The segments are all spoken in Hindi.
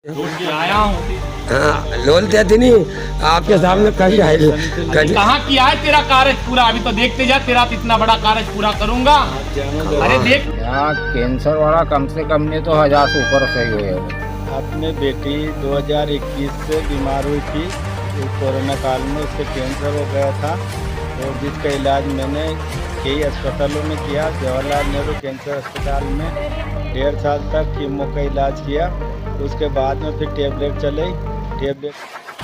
आया हूँ। हाँ, लोल देती नहीं आपके सामने कहीं आई कहाँ किया है तेरा कार्य पूरा? अभी तो देखते जा, तेरा तो इतना बड़ा कार्य पूरा करूंगा। अरे देख, यहाँ कैंसर वाला कम से कम नहीं तो 1000 से ऊपर सही हुए हो। अपनी बेटी 2021 से बीमार हुई थी। कोरोना काल में उसके कैंसर हो गया था और जिसका इलाज मैंने कई अस्पतालों में किया। जवाहरलाल नेहरू कैंसर अस्पताल में 1.5 साल तक कीमो का इलाज किया। उसके बाद में फिर टेबलेट चले।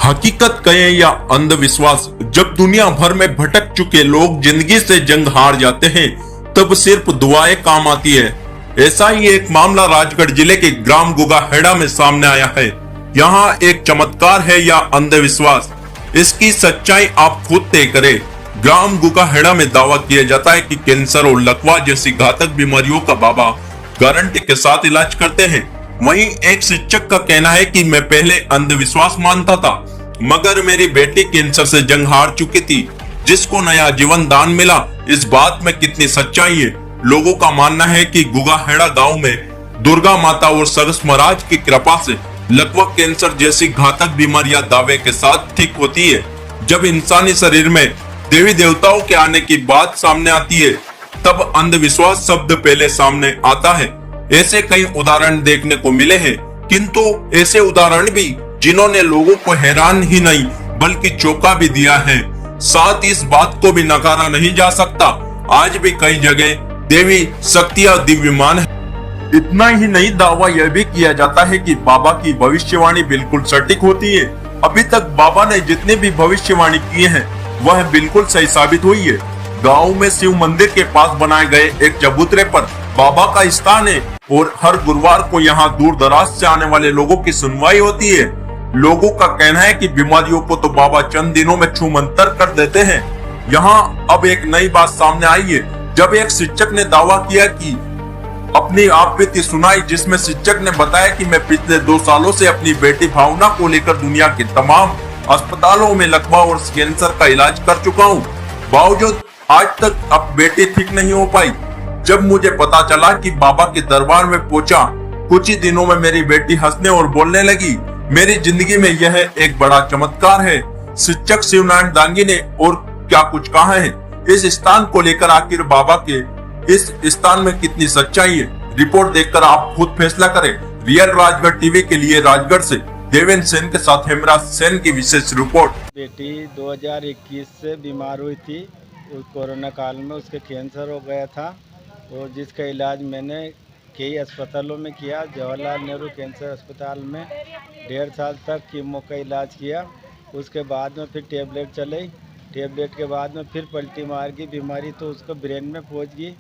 हकीकत कहें या अंधविश्वास, जब दुनिया भर में भटक चुके लोग जिंदगी से जंग हार जाते हैं तब सिर्फ दुआएं काम आती है। ऐसा ही एक मामला राजगढ़ जिले के ग्राम गुगाहेड़ा में सामने आया है। यहाँ एक चमत्कार है या अंधविश्वास, इसकी सच्चाई आप खुद तय करें। ग्राम गुगाहेड़ा में दावा किया जाता है कि कैंसर और लकवा जैसी घातक बीमारियों का बाबा गारंटी के साथ इलाज करते हैं। वहीं एक शिक्षक का कहना है कि मैं पहले अंधविश्वास मानता था, मगर मेरी बेटी कैंसर से जंग हार चुकी थी, जिसको नया जीवन दान मिला। इस बात में कितनी सच्चाई है? लोगों का मानना है कि गुगाहेड़ा गांव में दुर्गा माता और सरस महाराज की कृपा से लकवा कैंसर जैसी घातक बीमारियां दावे के साथ ठीक होती है। जब इंसानी शरीर में देवी देवताओं के आने की बात सामने आती है, तब अंधविश्वास शब्द पहले सामने आता है। ऐसे कई उदाहरण देखने को मिले हैं, किंतु ऐसे उदाहरण भी जिन्होंने लोगों को हैरान ही नहीं बल्कि चौंका भी दिया है। साथ इस बात को भी नकारा नहीं जा सकता, आज भी कई जगह देवी शक्तियां दिव्यमान है। इतना ही नहीं, दावा यह भी किया जाता है कि बाबा की भविष्यवाणी बिल्कुल सटीक होती है। अभी तक बाबा ने जितने भी भविष्यवाणी किए हैं वह बिल्कुल सही साबित हुई है। गाँव में शिव मंदिर के पास बनाए गए एक चबूतरे पर बाबा का स्थान है और हर गुरुवार को यहाँ दूर दराज से आने वाले लोगों की सुनवाई होती है। लोगों का कहना है कि बीमारियों को तो बाबा चंद दिनों में छूमंतर कर देते हैं। यहाँ अब एक नई बात सामने आई है, जब एक शिक्षक ने दावा किया कि अपनी आप बीती सुनाई, जिसमें शिक्षक ने बताया कि मैं पिछले 2 सालों से अपनी बेटी भावना को लेकर दुनिया के तमाम अस्पतालों में लकवा और कैंसर का इलाज कर चुका हूँ, बावजूद आज तक अब बेटी ठीक नहीं हो पाई। जब मुझे पता चला कि बाबा के दरबार में पहुंचा, कुछ ही दिनों में मेरी बेटी हंसने और बोलने लगी। मेरी जिंदगी में यह एक बड़ा चमत्कार है। शिक्षक शिवनारायण दांगी ने और क्या कुछ कहा है इस स्थान को लेकर, आखिर बाबा के इस स्थान में कितनी सच्चाई है? रिपोर्ट देखकर आप खुद फैसला करें। रियल राजगढ़ टीवी के लिए राजगढ़ से देवेंद्र सेन के साथ हेमराज सेन की विशेष रिपोर्ट। बेटी 2021 से बीमार हुई थी। कोरोना काल में उसके कैंसर हो गया था और जिसका इलाज मैंने कई अस्पतालों में किया। जवाहरलाल नेहरू कैंसर अस्पताल में 1.5 साल तक कीमो का इलाज किया। उसके बाद में फिर टेबलेट चले। टेबलेट के बाद में फिर पलटी मार गई बीमारी, तो उसको ब्रेन में पहुंच गई।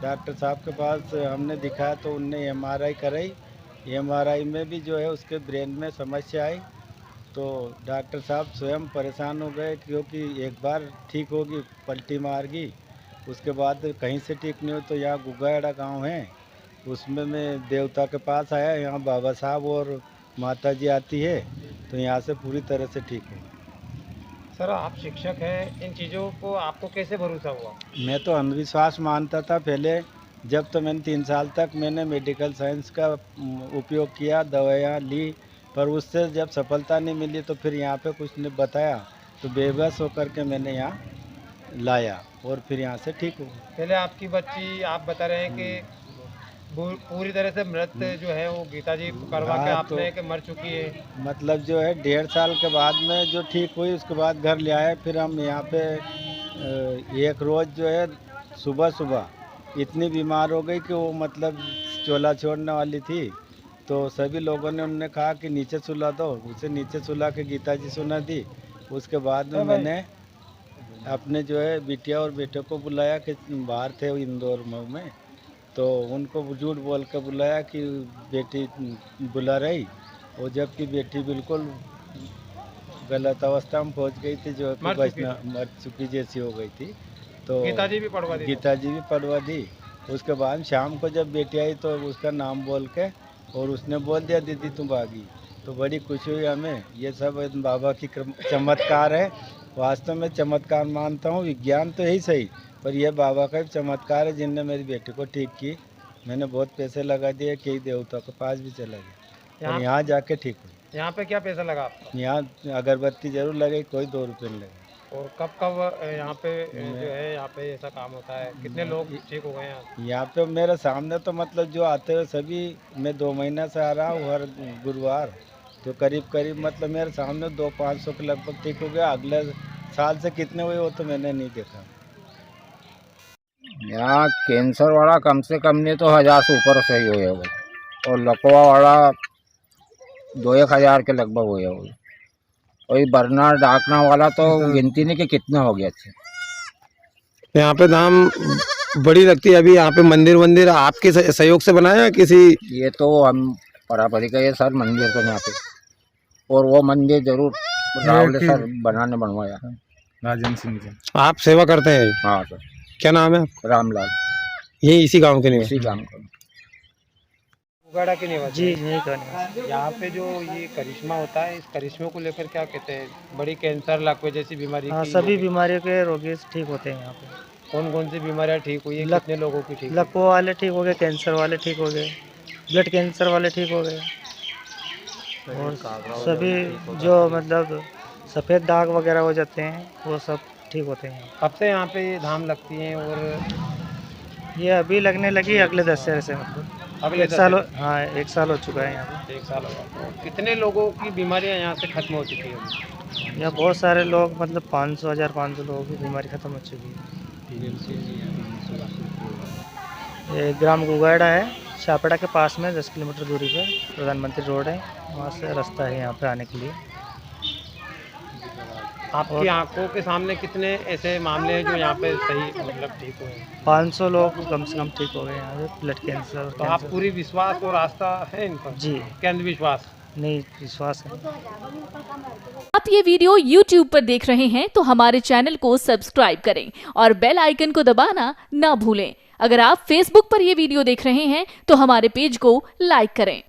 डॉक्टर साहब के पास हमने दिखाया तो उनने MRI कराई। MRI में भी जो है उसके ब्रेन में समस्या आई, तो डॉक्टर साहब स्वयं परेशान हो गए, क्योंकि एक बार ठीक होगी पलटी मार गई, उसके बाद कहीं से ठीक नहीं हो। तो यहाँ गुगाहेड़ा गांव है, उसमें मैं देवता के पास आया। यहाँ बाबा साहब और माता जी आती है, तो यहाँ से पूरी तरह से ठीक हूँ। सर, आप शिक्षक हैं, इन चीज़ों को आपको कैसे भरोसा हुआ? मैं तो अंधविश्वास मानता था पहले। जब तो मैंने 3 साल तक मैंने मेडिकल साइंस का उपयोग किया, दवाइयाँ ली, पर उससे जब सफलता नहीं मिली तो फिर यहाँ पे कुछ ने बताया, तो बेबस होकर के मैंने यहाँ लाया और फिर यहाँ से ठीक हुआ। पहले आपकी बच्ची, आप बता रहे हैं कि पूरी तरह से मृत जो है वो गीता जी करवा के आपने कि मर चुकी है। मतलब जो है 1.5 साल के बाद में जो ठीक हुई, उसके बाद घर ले आए। फिर हम यहाँ पे एक रोज़ जो है सुबह सुबह इतनी बीमार हो गई कि वो मतलब चोला छोड़ने वाली थी, तो सभी लोगों ने उन्होंने कहा कि नीचे सुला दो। उसे नीचे सुला के गीता जी सुना दी। उसके बाद में मैंने अपने जो है बिटिया और बेटे को बुलाया कि बाहर थे इंदौर में, तो उनको झूठ बोल के बुलाया कि बेटी बुला रही, और जबकि बेटी बिल्कुल गलत अवस्था में पहुंच गई थी, जो मर चुकी जैसी हो गई थी। तो गीता जी भी पढ़वा दी। उसके बाद शाम को जब बेटी आई तो उसका नाम बोल के और उसने बोल दिया दीदी तुम भागी, तो बड़ी खुशी हुई हमें। ये सब बाबा की चमत्कार है। वास्तव में चमत्कार मानता हूँ, विज्ञान तो यही सही, पर यह बाबा का चमत्कार है जिनने मेरी बेटी को ठीक की। मैंने बहुत पैसे लगा दिए, कई देवता के पास भी चला गया। और यहाँ जाके ठीक हुई। यहाँ पे क्या पैसा लगा आपका? यहाँ अगरबत्ती जरूर लगे, कोई 2 रुपये नहीं लगे। और कब कब यहाँ पे जो है यहाँ पे ऐसा काम होता है? कितने लोग ठीक हो गए हैं? यहाँ पे मेरे सामने तो मतलब जो आते हैं सभी, मैं 2 महीना से आ रहा हूँ हर गुरुवार, तो करीब करीब मतलब मेरे सामने 200-500 के लगभग ठीक हो गया। अगले साल से कितने हुए वो तो मैंने नहीं देखा। यहाँ कैंसर वाला कम से कम नहीं तो 1000 से ऊपर सही हुए होगा, और लकवा वाला 2-1 हज़ार के लगभग हुए होगा। और बरना डाकना वाला तो गिनती नहीं कि कितना हो गया। अच्छा, यहाँ पे दाम बड़ी लगती है। अभी यहाँ पे मंदिर आपके सहयोग से बनाया है किसी? ये तो हम परापरी का ये सर मंदिर तो यहाँ पे, और वो मंदिर जरूर रावले सर बनवाया। राजन सिंह जी। आप सेवा करते हैं? हाँ सर। क्या नाम है? रामलाल, यही इसी गांव के लिए? इसी काम का। उगाड़ा के निवासी? जी यही करने। यहाँ पे जो ये करिश्मा होता है, इस करिश्मे को लेकर क्या कहते हैं? बड़ी कैंसर लकवे जैसी बीमारी हाँ, की सभी बीमारियों के रोगी ठीक होते हैं यहाँ पे। कौन कौन सी बीमारियाँ ठीक हुई है? कितने लोगों की ठीक हुई? लकवा वाले ठीक हो गए, कैंसर वाले ठीक हो गए, ब्लड कैंसर वाले ठीक हो गए, और सभी जो मतलब सफ़ेद दाग वगैरह हो जाते हैं वो सब ठीक होते हैं। कब से यहाँ पे ये धाम लगती हैं? और ये अभी लगने लगी अगले दशहरे से, मतलब अगले 1 साल हाँ 1 साल हो चुका है यहाँ 1 साल होगा। कितने लोगों की बीमारियाँ यहाँ से खत्म हो चुकी है? पे। यहाँ बहुत सारे लोग मतलब 500-1500 लोगों की बीमारी ख़त्म हो चुकी है। ये ग्राम गुगाड़ा है, छापड़ा के पास में 10 किलोमीटर दूरी पर प्रधानमंत्री रोड है, वहाँ से रास्ता है यहाँ पे आने के लिए। आपकी आंखों के सामने कितने ऐसे मामले हैं जो यहाँ पे सही मतलब ठीक हुए हैं? 500 लोग कम से कम ठीक हो गए यहाँ पे ब्लड कैंसर और तो आप पूरी विश्वास और आस्था है इन पर? जी क्या अंधविश्वास? नहीं, विश्वास है। आप ये वीडियो YouTube पर देख रहे हैं तो हमारे चैनल को सब्सक्राइब करें और बेल आइकन को दबाना ना भूलें। अगर आप Facebook पर ये वीडियो देख रहे हैं तो हमारे पेज को लाइक करें।